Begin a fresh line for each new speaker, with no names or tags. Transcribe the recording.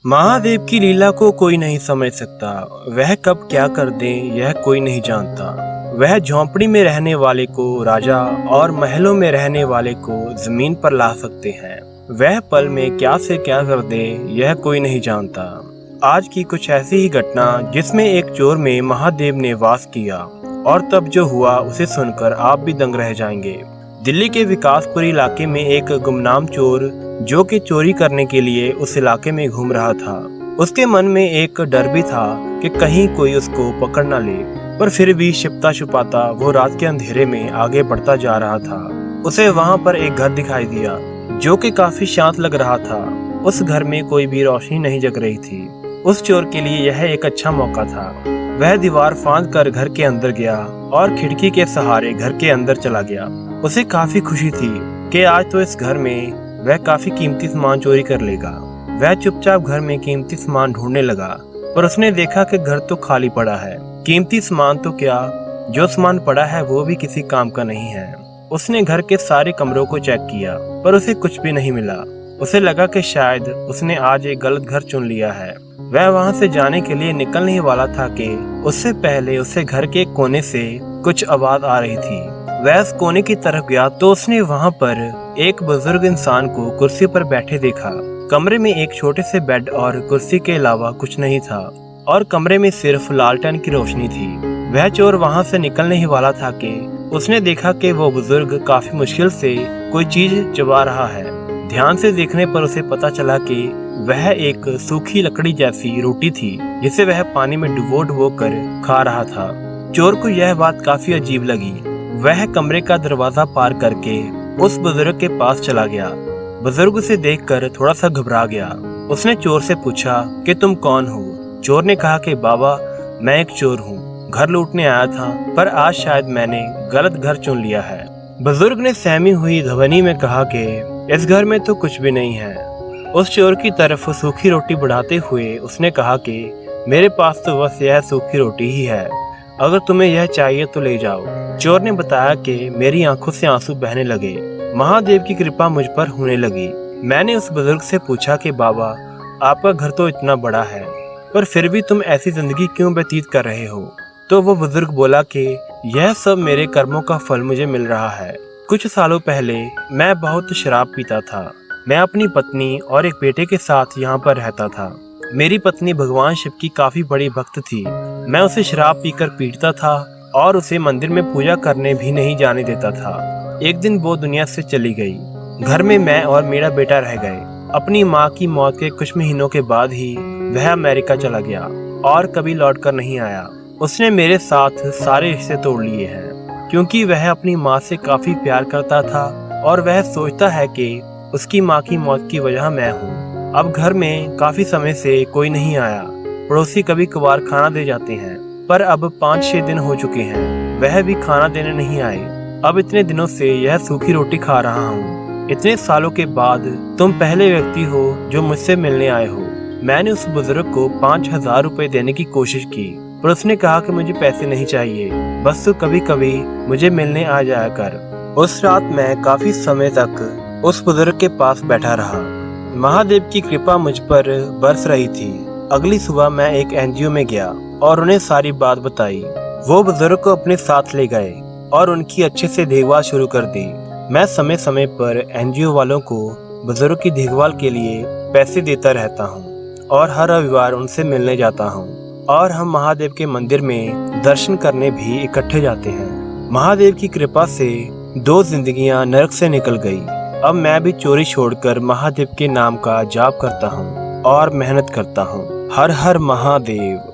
महादेव की लीला को कोई नहीं समझ सकता। वह कब क्या कर दे यह कोई नहीं जानता। वह झोंपड़ी में रहने वाले को राजा और महलों में रहने वाले को जमीन पर ला सकते हैं। वह पल में क्या से क्या कर दे यह कोई नहीं जानता। आज की कुछ ऐसी ही घटना जिसमें एक चोर में महादेव ने वास किया और तब जो हुआ उसे सुनकर आप भी दंग रह जाएंगे। दिल्ली के विकासपुरी इलाके में एक गुमनाम चोर जो कि चोरी करने के लिए उस इलाके में घूम रहा था। उसके मन में एक डर भी था कि कहीं कोई उसको पकड़ न ले, पर फिर भी छिपता छुपाता वो रात के अंधेरे में आगे बढ़ता जा रहा था। उसे वहां पर एक घर दिखाई दिया जो कि काफी शांत लग रहा था। उस घर में कोई भी रोशनी नहीं जग रही थी। उस चोर के लिए यह एक अच्छा मौका था। वह दीवार फांद कर घर के अंदर गया और खिड़की के सहारे घर के अंदर चला गया। उसे काफी खुशी थी कि आज तो इस घर में वह काफी कीमती सामान चोरी कर लेगा। वह चुपचाप घर में कीमती सामान ढूंढने लगा, पर उसने देखा कि घर तो खाली पड़ा है। कीमती सामान तो क्या, जो सामान पड़ा है वो भी किसी काम का नहीं है। उसने घर के सारे कमरों को चेक किया, पर उसे कुछ भी नहीं मिला। उसे लगा कि शायद उसने आज एक गलत घर चुन लिया है। वह वहां से जाने के लिए निकलने ही वाला था कि उससे पहले उसे घर के कोने से कुछ आवाज आ रही थी। वह उस कोने की तरफ गया तो उसने वहां पर एक बुजुर्ग इंसान को कुर्सी पर बैठे देखा। कमरे में एक छोटे से बेड और कुर्सी के अलावा कुछ नहीं था और कमरे में सिर्फ लालटेन की रोशनी थी। वह चोर वहां से निकलने ही वाला था कि उसने देखा कि वो बुजुर्ग काफी मुश्किल से कोई चीज चबा रहा है। ध्यान से देखने पर उसे पता चला कि वह एक सूखी लकड़ी जैसी रोटी थी जिसे वह पानी में डुबो कर खा रहा था। चोर को यह बात काफी अजीब लगी। वह कमरे का दरवाजा पार करके उस बुजुर्ग के पास चला गया। बुजुर्ग उसे देखकर थोड़ा सा घबरा गया। उसने चोर से पूछा कि तुम कौन हो। चोर ने कहा कि बाबा, मैं एक चोर हूँ, घर लूटने आया था, पर आज शायद मैंने गलत घर चुन लिया है। बुजुर्ग ने सहमी हुई ध्वनि में कहा कि इस घर में तो कुछ भी नहीं है। उस चोर की तरफ सूखी रोटी बढ़ाते हुए उसने कहा कि मेरे पास तो बस यह सूखी रोटी ही है, अगर तुम्हें यह चाहिए तो ले जाओ। चोर ने बताया कि मेरी आंखों से आंसू बहने लगे। महादेव की कृपा मुझ पर होने लगी। मैंने उस बुजुर्ग से पूछा कि बाबा, आपका घर तो इतना बड़ा है, पर फिर भी तुम ऐसी जिंदगी क्यों व्यतीत कर रहे हो? तो वो बुजुर्ग बोला कि यह सब मेरे कर्मों का फल मुझे मिल रहा है। कुछ सालों पहले मैं बहुत शराब पीता था। मैं अपनी पत्नी और एक बेटे के साथ यहाँ पर रहता था। मेरी पत्नी भगवान शिव की काफी बड़ी भक्त थी। मैं उसे शराब पीकर पीटता था और उसे मंदिर में पूजा करने भी नहीं जाने देता था। एक दिन वो दुनिया से चली गई। घर में मैं और मेरा बेटा रह गए। अपनी माँ की मौत के कुछ महीनों के बाद ही वह अमेरिका चला गया और कभी लौटकर नहीं आया। उसने मेरे साथ सारे रिश्ते तोड़ लिए हैं, क्योंकि वह अपनी माँ से काफी प्यार करता था और वह सोचता है कि उसकी माँ की मौत की वजह मैं हूँ। अब घर में काफी समय से कोई नहीं आया। पड़ोसी कभी कभार खाना दे जाते हैं, पर अब 5-6 दिन हो चुके हैं, वह भी खाना देने नहीं आए। अब इतने दिनों से यह सूखी रोटी खा रहा हूँ। इतने सालों के बाद तुम पहले व्यक्ति हो जो मुझसे मिलने आए हो। मैंने उस बुजुर्ग को 5000 रुपए देने की कोशिश की, पर उसने कहा कि मुझे पैसे नहीं चाहिए, बस तू कभी कभी मुझे मिलने आ जाया कर। उस रात मैं काफी समय तक उस बुजुर्ग के पास बैठा रहा। महादेव की कृपा मुझ पर बरस रही थी। अगली सुबह मैं एक एनजीओ में गया और उन्हें सारी बात बताई। वो बुजुर्ग को अपने साथ ले गए और उनकी अच्छे से देखभाल शुरू कर दी। मैं समय समय पर एनजीओ वालों को बुजुर्ग की देखभाल के लिए पैसे देता रहता हूँ और हर रविवार उनसे मिलने जाता हूँ और हम महादेव के मंदिर में दर्शन करने भी इकट्ठे जाते हैं। महादेव की कृपा से 2 जिंदगियां नरक से निकल गई। अब मैं भी चोरी छोड़कर महादेव के नाम का जाप करता हूँ और मेहनत करता हूँ। हर हर महादेव।